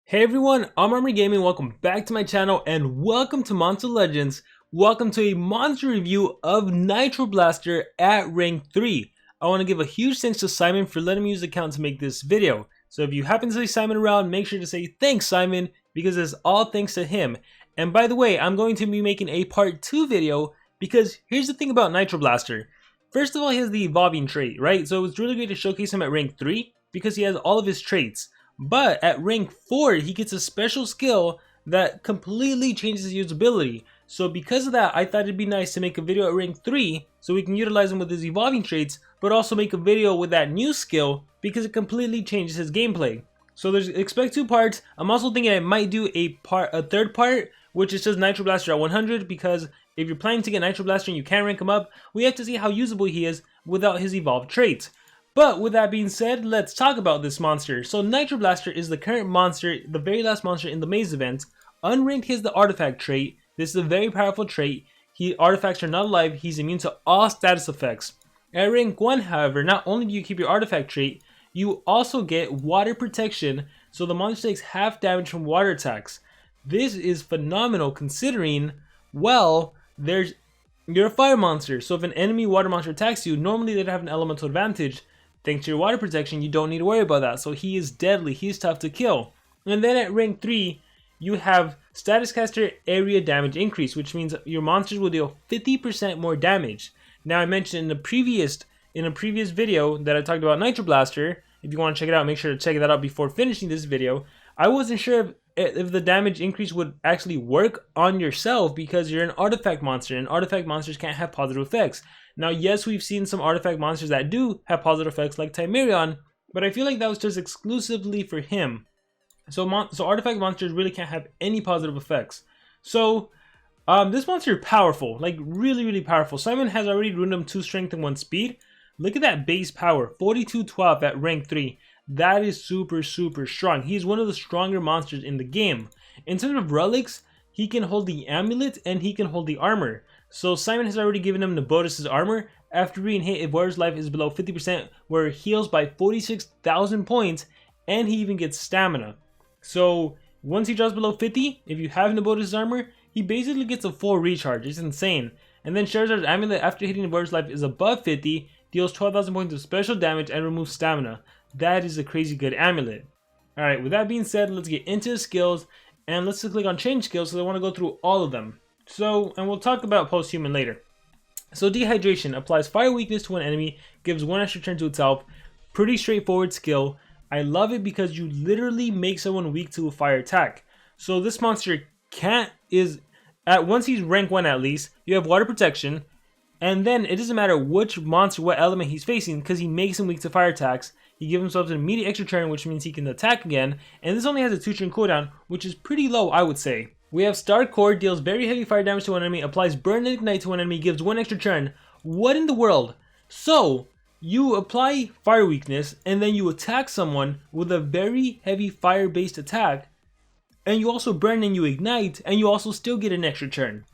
Hey everyone, I'm Armory Gaming. Welcome back to my channel and welcome to Monster Legends. Welcome to a monster review of Nitroblaster at rank 3. I want to give a huge thanks to Simon for letting me use the account to make this video. So if you happen to see Simon around, make sure to say thanks Simon, because it's all thanks to him. And by the way, I'm going to be making a part 2 video because here's the thing about Nitroblaster. First of all, he has the evolving trait, right? So it's really great to showcase him at rank 3 because he has all of his traits. But at rank 4, he gets a special skill that completely changes his usability. So because of that, I thought it'd be nice to make a video at rank 3 so we can utilize him with his evolving traits, but also make a video with that new skill because it completely changes his gameplay. So expect 2 parts. I'm also thinking I might do a third part, which is just Nitroblaster at 100, because if you're planning to get Nitroblaster and you can't rank him up, we have to see how usable he is without his evolved traits. But with that being said, let's talk about this monster. So Nitroblaster is the current monster, the very last monster in the maze event. Unranked, he has the artifact trait. This is a very powerful trait. Artifacts are not alive, he's immune to all status effects. At rank 1, however, not only do you keep your artifact trait, you also get water protection, so the monster takes half damage from water attacks. This is phenomenal considering, well, you're a fire monster, so if an enemy water monster attacks you, normally they'd have an elemental advantage. Thanks to your water protection, you don't need to worry about that. So he is deadly, he's tough to kill. And then at rank 3, you have status caster area damage increase, which means your monsters will deal 50% more damage. Now I mentioned in a previous video that I talked about Nitroblaster. If you want to check it out, make sure to check that out before finishing this video. I wasn't sure if the damage increase would actually work on yourself because you're an artifact monster, and artifact monsters can't have positive effects. Now, yes, we've seen some artifact monsters that do have positive effects like Timerion, but I feel like that was just exclusively for him. So artifact monsters really can't have any positive effects. So this monster is powerful, like really powerful. Simon has already ruined him 2 strength and 1 speed. Look at that base power, 4212 at rank 3. That is super strong. He's one of the stronger monsters in the game. In terms of relics, he can hold the amulet and he can hold the armor. So Simon has already given him Nabotis' armor. After being hit, if warrior's life is below 50%, where it heals by 46,000 points, and he even gets stamina. So once he drops below 50, if you have Nabotis' armor, he basically gets a full recharge. It's insane. And then Charizard's amulet, after hitting the warrior's life is above 50, deals 12,000 points of special damage and removes stamina. That is a crazy good amulet. Alright, with that being said, let's get into the skills, and let's just click on change skills because I want to go through all of them. So, and we'll talk about post-human later. So dehydration applies fire weakness to an enemy, gives 1 extra turn to itself. Pretty straightforward skill. I love it because you literally make someone weak to a fire attack. So this monster once he's rank 1 at least, you have water protection, and then it doesn't matter which monster, what element he's facing, because he makes him weak to fire attacks. He gives himself an immediate extra turn, which means he can attack again, and this only has a 2 turn cooldown, which is pretty low, I would say. We have Star Core, deals very heavy fire damage to one enemy, applies burn and ignite to one enemy, gives 1 extra turn. What in the world? So, you apply fire weakness, and then you attack someone with a very heavy fire based attack, and you also burn and you ignite, and you also still get an extra turn.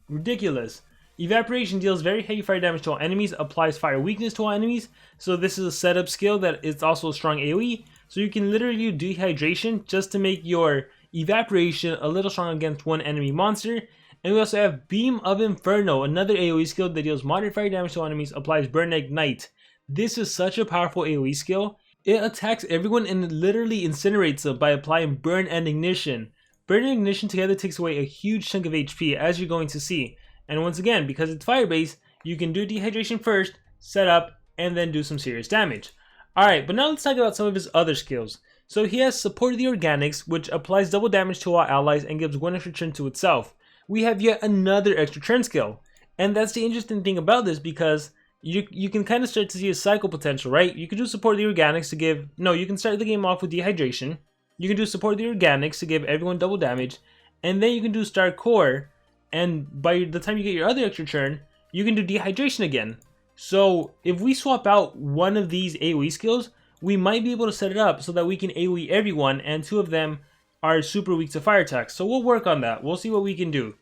Ridiculous. Evaporation deals very heavy fire damage to all enemies, applies fire weakness to all enemies, so this is a setup skill that is also a strong AoE, so you can literally do dehydration just to make your evaporation a little strong against one enemy monster. And we also have Beam of Inferno, another AoE skill that deals moderate fire damage to all enemies, applies burn and ignite. This is such a powerful AoE skill. It attacks everyone and literally incinerates them by applying burn and ignition. Burn and ignition together takes away a huge chunk of HP, as you're going to see. And once again, because it's fire based, you can do dehydration first, set up, and then do some serious damage. Alright, but now let's talk about some of his other skills. So he has Support of the Organics, which applies double damage to all allies and gives 1 extra turn to itself. We have yet another extra turn skill. And that's the interesting thing about this, because you can kind of start to see a cycle potential, right? You can do Support of the Organics to give... No, you can start the game off with dehydration. You can do Support of the Organics to give everyone double damage. And then you can do Star Core, and by the time you get your other extra turn, you can do dehydration again. So if we swap out one of these AoE skills, we might be able to set it up so that we can AoE everyone, and 2 of them are super weak to fire attacks. So we'll work on that. We'll see what we can do.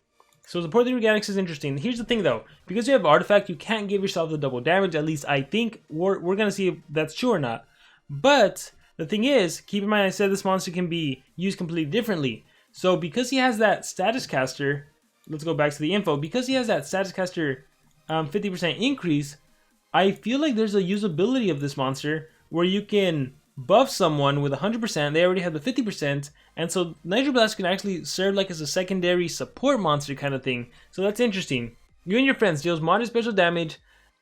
So Support of the Organics is interesting. Here's the thing though, because you have artifact, you can't give yourself the double damage. At least I think. We're gonna see if that's true or not. But The thing is, keep in mind I said this monster can be used completely differently. So because he has that status caster, let's go back to the info. Because he has that status caster 50% increase, I feel like there's a usability of this monster where you can buff someone with 100%, they already have the 50%, and so Nitroblaster can actually serve like as a secondary support monster kind of thing. So that's interesting. You and your friends deals moderate special damage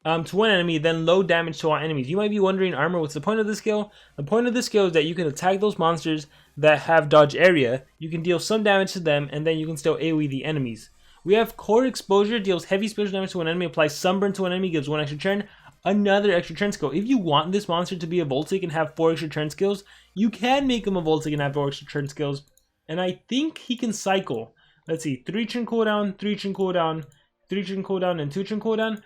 to one enemy, then low damage to all enemies. You might be wondering, Armor, what's the point of this skill? The point of this skill is that you can attack those monsters that have dodge area, you can deal some damage to them, and then you can still AoE the enemies. We have Core Exposure, deals heavy special damage to an enemy, applies Sunburn to an enemy, gives 1 extra turn, another extra turn skill. If you want this monster to be a Voltic and have 4 extra turn skills, you can make him a Voltic and have 4 extra turn skills. And I think he can cycle. Let's see, 3 turn cooldown, 3 turn cooldown, 3 turn cooldown, and 2 turn cooldown.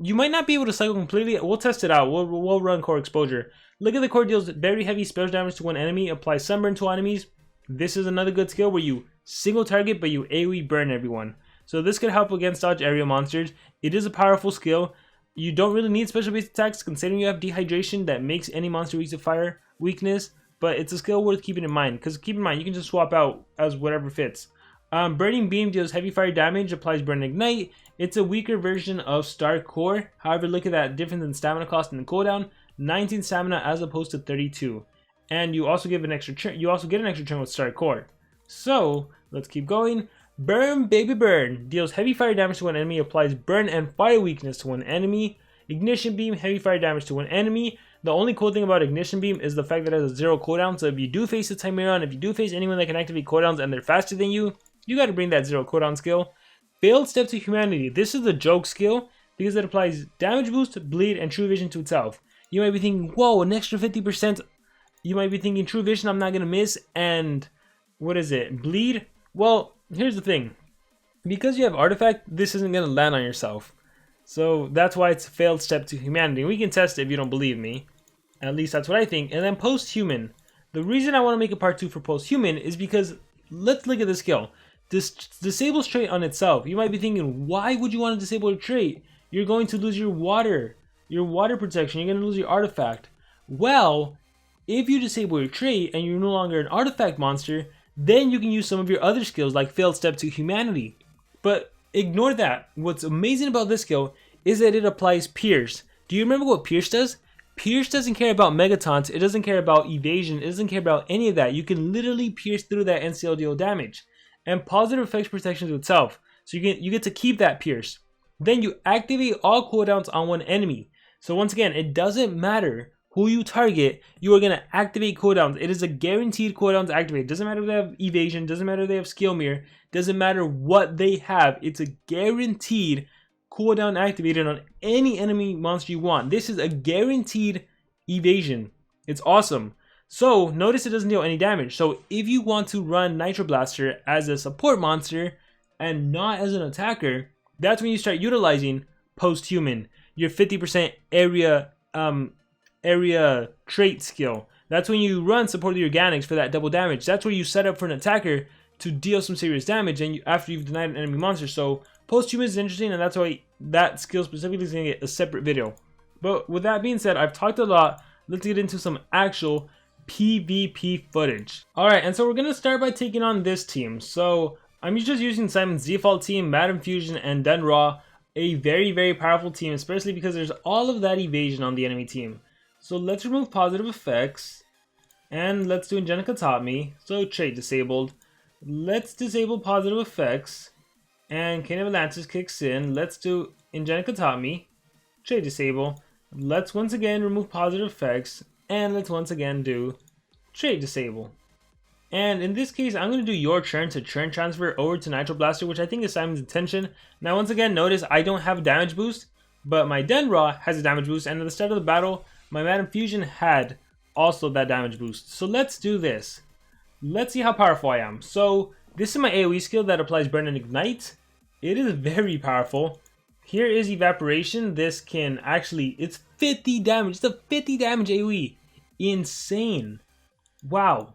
You might not be able to cycle completely. We'll test it out. We'll run Core Exposure. Look at the core, deals very heavy special damage to one enemy, applies Sunburn to enemies. This is another good skill where you single target but you AoE burn everyone. So this could help against dodge area monsters. It is a powerful skill. You don't really need special base attacks considering you have dehydration that makes any monster weak to fire weakness, but it's a skill worth keeping in mind because keep in mind you can just swap out as whatever fits. Burning Beam deals heavy fire damage, applies Burn Ignite. It's a weaker version of Star Core. However, look at that difference in stamina cost and cooldown. 19 stamina as opposed to 32. And you also give an extra turn. You also get an extra turn with Star Core. So let's keep going. Burn Baby Burn deals heavy fire damage to one enemy, applies burn and fire weakness to one enemy. Ignition Beam, heavy fire damage to one enemy. The only cool thing about Ignition Beam is the fact that it has a 0 cooldown. So if you do face a Chimeron, if you do face anyone that can activate cooldowns and they're faster than you got to bring that 0 cooldown skill. Failed Step to Humanity. This is the joke skill because it applies damage boost, bleed, and true vision to itself. You might be thinking, whoa, an extra 50%. You might be thinking true vision I'm not going to miss, and what is it? Bleed? Well, here's the thing. Because you have artifact, this isn't going to land on yourself. So that's why it's failed step to humanity. We can test it if you don't believe me. At least that's what I think. And then post-human. The reason I want to make a part 2 for post-human is because let's look at the skill. This disables trait on itself. You might be thinking, why would you want to disable a trait? You're going to lose your water protection. You're going to lose your artifact. Well, if you disable your trait and you're no longer an artifact monster, then you can use some of your other skills like failed step to humanity. But ignore that. What's amazing about this skill is that it applies Pierce. Do you remember what Pierce does? Pierce doesn't care about Megatons. It doesn't care about evasion. It doesn't care about any of that. You can literally pierce through that and still deal damage. And positive effects protection to itself. So you get to keep that Pierce. Then you activate all cooldowns on one enemy. So once again, it doesn't matter who you target, you are going to activate cooldowns. It is a guaranteed cooldown to activate. Doesn't matter if they have evasion, doesn't matter if they have skill mirror, doesn't matter what they have. It's a guaranteed cooldown activated on any enemy monster you want. This is a guaranteed evasion. It's awesome. So notice it doesn't deal any damage. So if you want to run Nitroblaster as a support monster and not as an attacker, that's when you start utilizing post-human, your 50% area trait skill. That's when you run support the organics for that double damage. That's where you set up for an attacker to deal some serious damage and after you've denied an enemy monster. So post-human is interesting, and that's why that skill specifically is going to get a separate video. But with that being said, I've talked a lot. Let's get into some actual PvP footage. Alright, and so we're going to start by taking on this team. So I'm just using Simon's default team, Madam Fusion, and Dun Raw. A very, very powerful team, especially because there's all of that evasion on the enemy team. So let's remove positive effects, and let's do Angelica Taught Me. So trait disabled. Let's disable positive effects, and Cane of Atlantis kicks in. Let's do Angelica Taught Me. Trait disable. Let's once again remove positive effects, and let's once again do trait disable. And in this case, I'm going to do your turn to turn transfer over to Nitroblaster, which I think is Simon's intention. Now once again, notice I don't have a damage boost, but my Den Raw has a damage boost, and at the start of the battle, my Madam Fusion had also that damage boost. So let's do this. Let's see how powerful I am. So this is my AoE skill that applies Burn and Ignite. It is very powerful. Here is Evaporation. This can actually, it's 50 damage. It's a 50 damage AoE. Insane. Wow.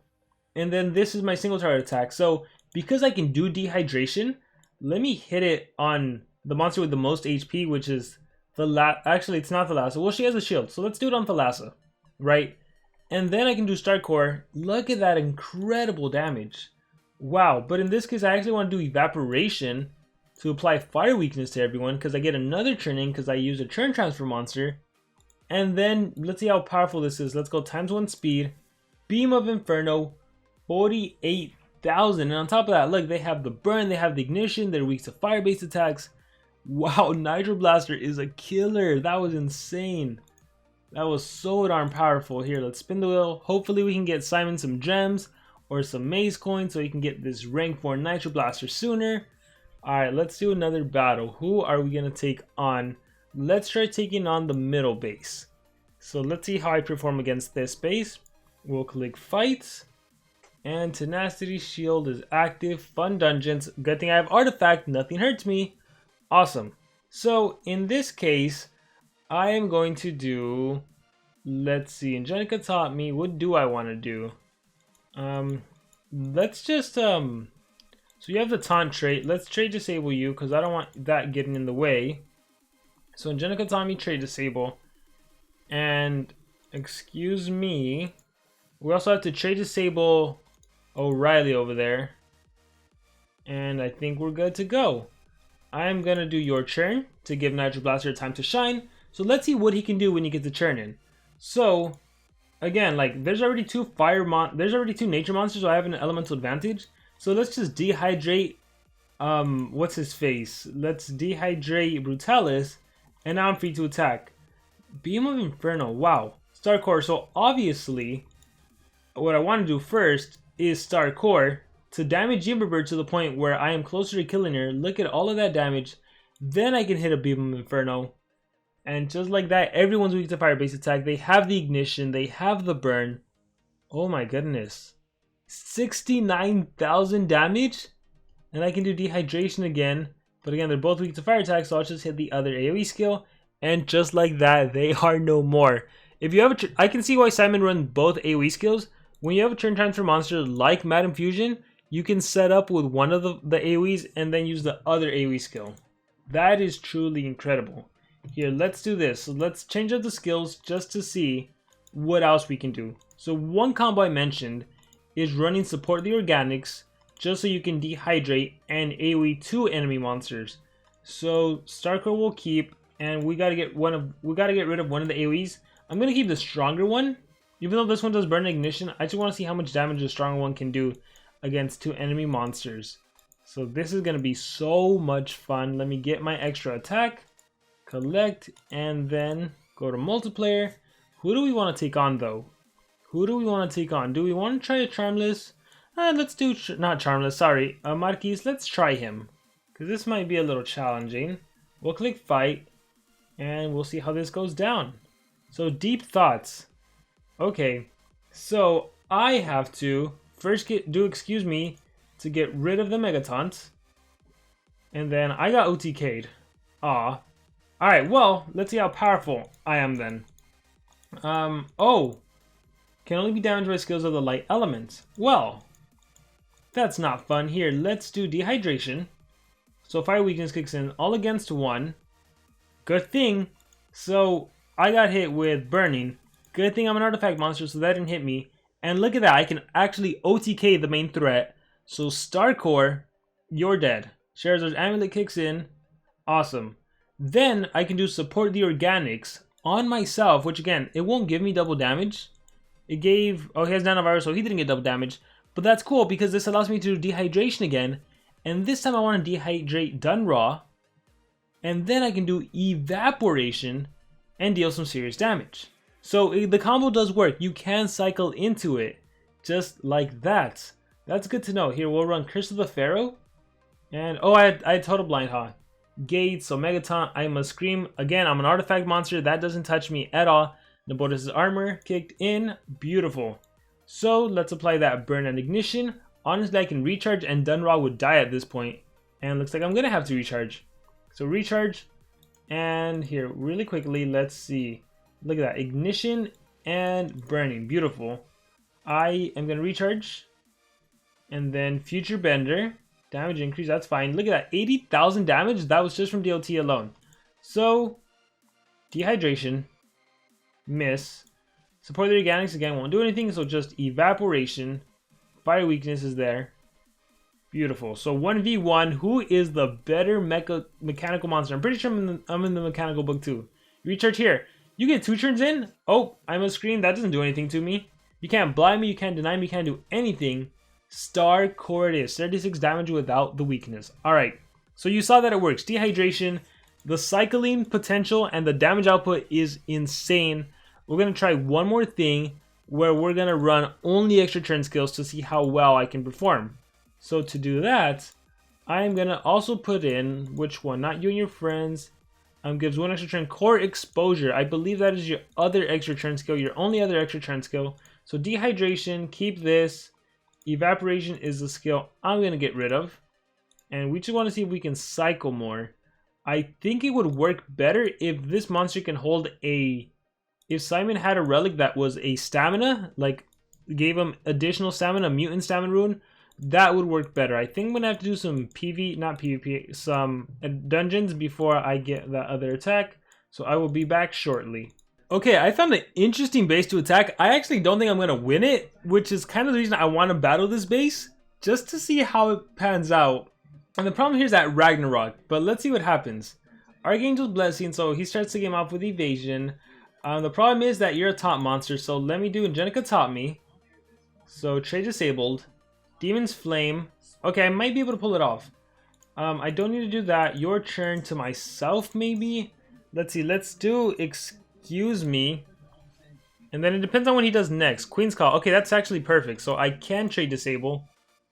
And then this is my single target attack. So because I can do dehydration, let me hit it on the monster with the most HP, which is actually it's not Thalassa. Well, she has a shield, so let's do it on Thalassa. right? And then I can do Star Core. Look at that incredible damage. Wow, but in this case, I actually want to do Evaporation to apply Fire Weakness to everyone because I get another turn in because I use a Turn Transfer monster. And then, let's see how powerful this is. Let's go ×1 speed. Beam of Inferno, 48,000. And on top of that, look, they have the burn, they have the ignition, they're weak to fire-based attacks. Wow, Nitroblaster is a killer. That was insane. That was so darn powerful. Here, let's spin the wheel. Hopefully we can get Simon some gems or some maze coins so he can get this rank 4 Nitroblaster sooner. Alright, let's do another battle. Who are we going to take on? Let's try taking on the middle base. So let's see how I perform against this base. We'll click Fight. And Tenacity Shield is active. Fun Dungeons. Good thing I have Artifact. Nothing hurts me. Awesome. So in this case, I am going to do... Let's see. Angelica taught me. What do I want to do? Let's just... So you have the taunt trait. Let's trade disable you because I don't want that getting in the way. So Angelica taught me trade disable. And excuse me. We also have to trade disable O'Reilly over there. And I think we're good to go. I'm going to do your turn to give Nitroblaster time to shine. So let's see what he can do when he gets a turn in. So again, like there's already two nature monsters, so I have an elemental advantage. So let's just dehydrate what's his face? Let's dehydrate Brutalis, and now I'm free to attack. Beam of Inferno, wow. Star Core, so obviously what I want to do first is Star Core to damage Emberbird to the point where I am closer to killing her. Look at all of that damage. Then I can hit a Beam of Inferno. And just like that, everyone's weak to fire-based attack. They have the ignition, they have the burn. Oh my goodness. 69,000 damage? And I can do dehydration again. But again, they're both weak to fire attack, so I'll just hit the other AoE skill. And just like that, they are no more. If you have I can see why Simon runs both AoE skills. When you have a turn transfer monster like Madam Fusion, you can set up with one of the AoEs and then use the other AoE skill. That is truly incredible. Here, let's do this. So let's change up the skills just to see what else we can do. So one combo I mentioned is running Support the Organics just so you can dehydrate and AoE 2 enemy monsters. So Starcore will keep, and we gotta get rid of one of the AoEs. I'm gonna keep the stronger one. Even though this one does burn ignition, I just want to see how much damage the stronger one can do against 2 enemy monsters. So this is gonna be so much fun. Let me get my extra attack, collect, and then go to multiplayer. Who do we want to take on though? Who do we want to take on? Do we want to try a Charmless? Let's do not Charmless, sorry. Marquise, let's try him. Because this might be a little challenging. We'll click Fight, and we'll see how this goes down. So Deep Thoughts. Okay, so I have to first do excuse me to get rid of the Megataunt. And then I got OTK'd. Aw. Alright, well, let's see how powerful I am then. Oh. Can only be damaged by skills of the light element. Well, that's not fun. Here, let's do dehydration. So fire weakness kicks in, all against 1. Good thing. So I got hit with burning. Good thing I'm an artifact monster, so that didn't hit me. And look at that, I can actually OTK the main threat. So Starcore, you're dead. Charizard's amulet kicks in. Awesome. Then I can do Support the Organics on myself, which again, it won't give me double damage. It gave, oh, he has nanovirus, so he didn't get double damage. But that's cool because this allows me to do dehydration again. And this time I want to dehydrate Dunraw. And then I can do evaporation and deal some serious damage. So the combo does work. You can cycle into it just like that. That's good to know. Here, we'll run Curse of the Pharaoh. And, oh, I had Total Blind, huh? Gates, so Megaton, I must scream. Again, I'm an artifact monster. That doesn't touch me at all. Nabotis' armor kicked in. Beautiful. So let's apply that burn and ignition. Honestly, I can recharge and Dunraw would die at this point. And looks like I'm going to have to recharge. So recharge. And here, really quickly, let's see. Look at that. Ignition and burning. Beautiful. I am going to recharge. And then Future Bender. Damage increase, that's fine. Look at that, 80,000 damage. That was just from DOT alone. So, dehydration, miss. Support the organics again won't do anything, so just evaporation. Fire weakness is there. Beautiful. So 1v1, who is the better mechanical monster? I'm pretty sure I'm in the mechanical book too. Recharge here. You get 2 turns in? Oh, I'm a screen. That doesn't do anything to me. You can't blind me, you can't deny me, you can't do anything. Star core it is. 36 damage without the weakness. Alright, so you saw that it works. Dehydration, the cycling potential, and the damage output is insane. We're going to try one more thing where we're going to run only extra turn skills to see how well I can perform. So to do that, I'm going to also put in, which one? Not you and your friends. Gives 1 extra turn. Core exposure. I believe that is your other extra turn skill. Your only other extra turn skill. So dehydration, keep this. Evaporation is the skill I'm going to get rid of. And we just want to see if we can cycle more. I think it would work better if this monster can hold a... If Simon had a relic that was a stamina, like gave him additional stamina, mutant stamina rune, that would work better. I think I'm going to have to do some not PvP, some dungeons before I get that other attack. So I will be back shortly. Okay, I found an interesting base to attack. I actually don't think I'm going to win it, which is kind of the reason I want to battle this base, just to see how it pans out. And the problem here is at Ragnarok, but let's see what happens. Archangel's Blessing, so he starts the game off with evasion. The problem is that you're a top monster, so let me do Angelica top me. So trade disabled. Demon's Flame. Okay, I might be able to pull it off. I don't need to do that. Your turn to myself, maybe? Let's see, let's do Excuse Me. And then it depends on what he does next. Queen's Call. Okay, that's actually perfect. So I can trade disable.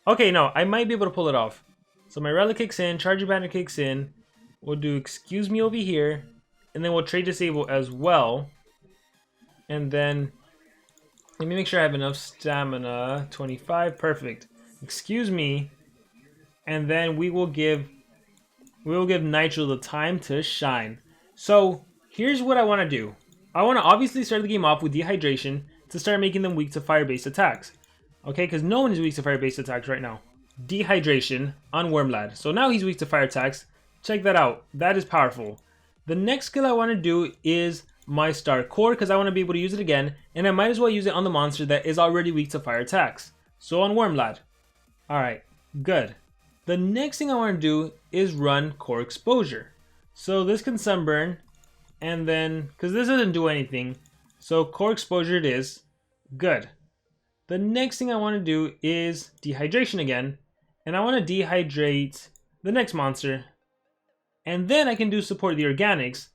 Okay, no, I might be able to pull it off. So my relic kicks in, Charger Banner kicks in. We'll do Excuse Me over here. And then we'll trade disable as well. And then let me make sure I have enough stamina. 25, perfect. Excuse Me. And then we will give Nitro the time to shine. So here's what I want to do. I want to obviously start the game off with dehydration to start making them weak to fire-based attacks. Okay, because no one is weak to fire-based attacks right now. Dehydration on Wormlad. So now he's weak to fire attacks. Check that out. That is powerful. The next skill I want to do is my Star Core because I want to be able to use it again. And I might as well use it on the monster that is already weak to fire attacks. So on Wormlad. Alright, good. The next thing I want to do is run Core Exposure. So this can Sunburn. And then, because this doesn't do anything. So Core Exposure it is. Good. The next thing I want to do is Dehydration again. And I want to dehydrate the next monster. And then I can do Support the Organics.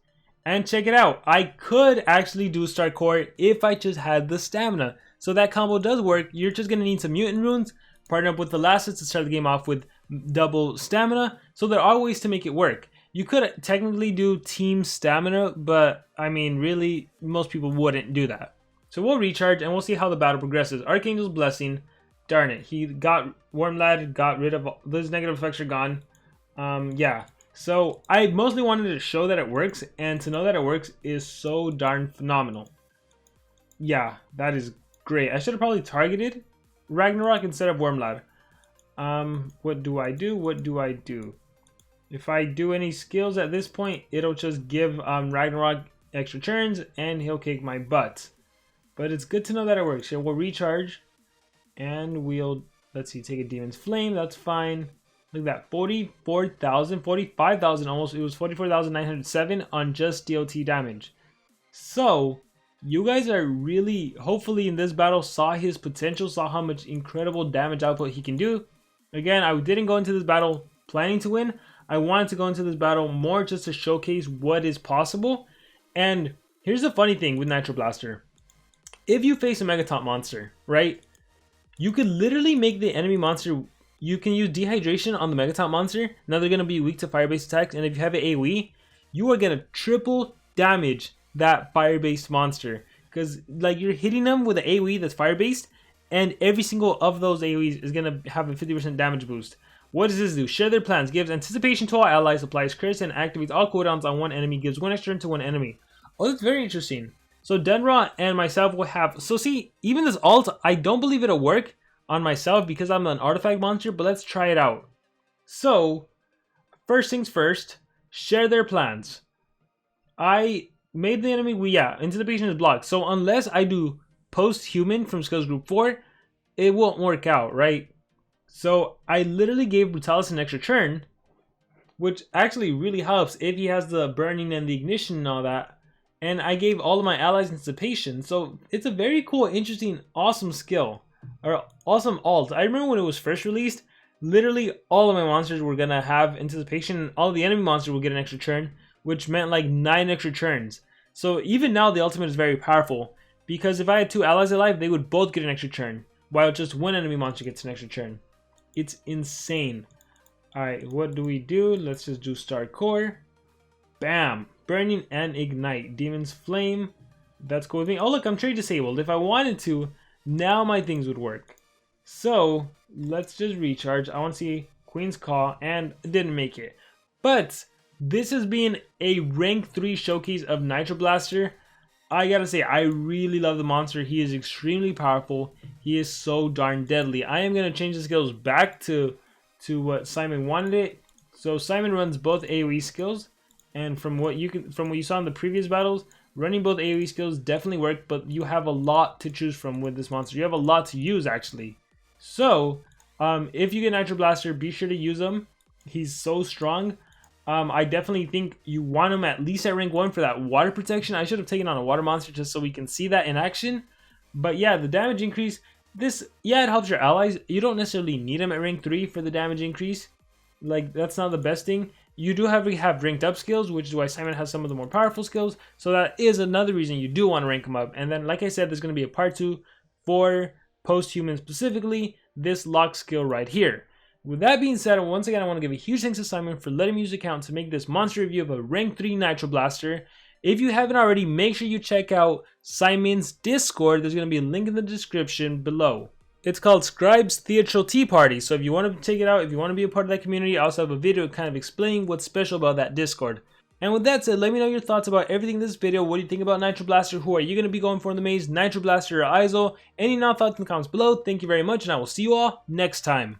And check it out. I could actually do Star Core if I just had the stamina. So that combo does work. You're just going to need some mutant runes. Partner up with the Lasses to start the game off with double stamina. So there are ways to make it work. You could technically do team stamina. But I mean really most people wouldn't do that. So we'll recharge and we'll see how the battle progresses. Archangel's Blessing. Darn it. He got Wormlad. Got rid of those negative effects are gone. Yeah. So I mostly wanted to show that it works, and to know that it works is so darn phenomenal. Yeah, that is great. I should have probably targeted Ragnarok instead of Wormlad. What do I do? What do I do? If I do any skills at this point, it'll just give Ragnarok extra turns, and he'll kick my butt. But it's good to know that it works. So we'll recharge, and we'll, let's see, take a Demon's Flame. That's fine. Look at that, 44,000, 45,000 almost. It was 44,907 on just DOT damage. So, you guys are really, hopefully in this battle, saw his potential, saw how much incredible damage output he can do. Again, I didn't go into this battle planning to win. I wanted to go into this battle more just to showcase what is possible. And here's the funny thing with Nitroblaster. If you face a Megatop monster, right, you could literally make the enemy monster... You can use Dehydration on the Megatop monster. Now they're going to be weak to fire-based attacks. And if you have an AoE, you are going to triple damage that fire-based monster. Because like you're hitting them with an AoE that's fire-based. And every single of those AoEs is going to have a 50% damage boost. What does this do? Share their plans. Gives anticipation to all allies. Applies curse and activates all cooldowns on one enemy. Gives 1 extra turn to one enemy. Oh, that's very interesting. So Denra and myself will have... So see, even this ult, I don't believe it'll work on myself because I'm an artifact monster, but let's try it out. So, first things first, share their plans. I made the enemy, anticipation is blocked. So unless I do post-human from skills group 4, it won't work out, right? So I literally gave Brutalis an extra turn, which actually really helps if he has the burning and the ignition and all that. And I gave all of my allies anticipation. So it's a very cool, interesting, awesome skill. Or awesome alt. I remember when it was first released, literally all of my monsters were gonna have anticipation, and all of the enemy monsters will get an extra turn, which meant like 9 extra turns. So even now the ultimate is very powerful, because if I had 2 allies alive, they would both get an extra turn, while just 1 enemy monster gets an extra turn. It's insane. Alright, what do we do? Let's just do Star Core. Bam! Burning and Ignite. Demon's Flame. That's cool with me. Oh look, I'm trade disabled. If I wanted to, now my things would work. So, let's just recharge. I want to see Queen's Call, and didn't make it. But, this has been a rank 3 showcase of Nitroblaster. I gotta say, I really love the monster. He is extremely powerful. He is so darn deadly. I am gonna change the skills back to what Simon wanted it. So Simon runs both AoE skills, and from what you saw in the previous battles, running both AoE skills definitely work, but you have a lot to choose from with this monster. You have a lot to use actually. So if you get Nitroblaster, be sure to use him. He's so strong. I definitely think you want him at least at rank 1 for that water protection. I should have taken on a water monster just so we can see that in action. But yeah, the damage increase, yeah, it helps your allies. You don't necessarily need him at rank 3 for the damage increase. Like, that's not the best thing. You do have ranked up skills, which is why Simon has some of the more powerful skills. So that is another reason you do want to rank him up. And then, like I said, there's going to be a part 2 for post-human, specifically this lock skill right here. With that being said, once again, I want to give a huge thanks to Simon for letting me use the account to make this monster review of a rank 3 Nitroblaster. If you haven't already, make sure you check out Simon's Discord. There's going to be a link in the description below. It's called Scribe's Theatrical Tea Party. So if you want to check it out, if you want to be a part of that community, I also have a video kind of explaining what's special about that Discord. And with that said, let me know your thoughts about everything in this video. What do you think about Nitroblaster? Who are you going to be going for in the maze? Nitroblaster or Iso? Any thoughts in the comments below. Thank you very much, and I will see you all next time.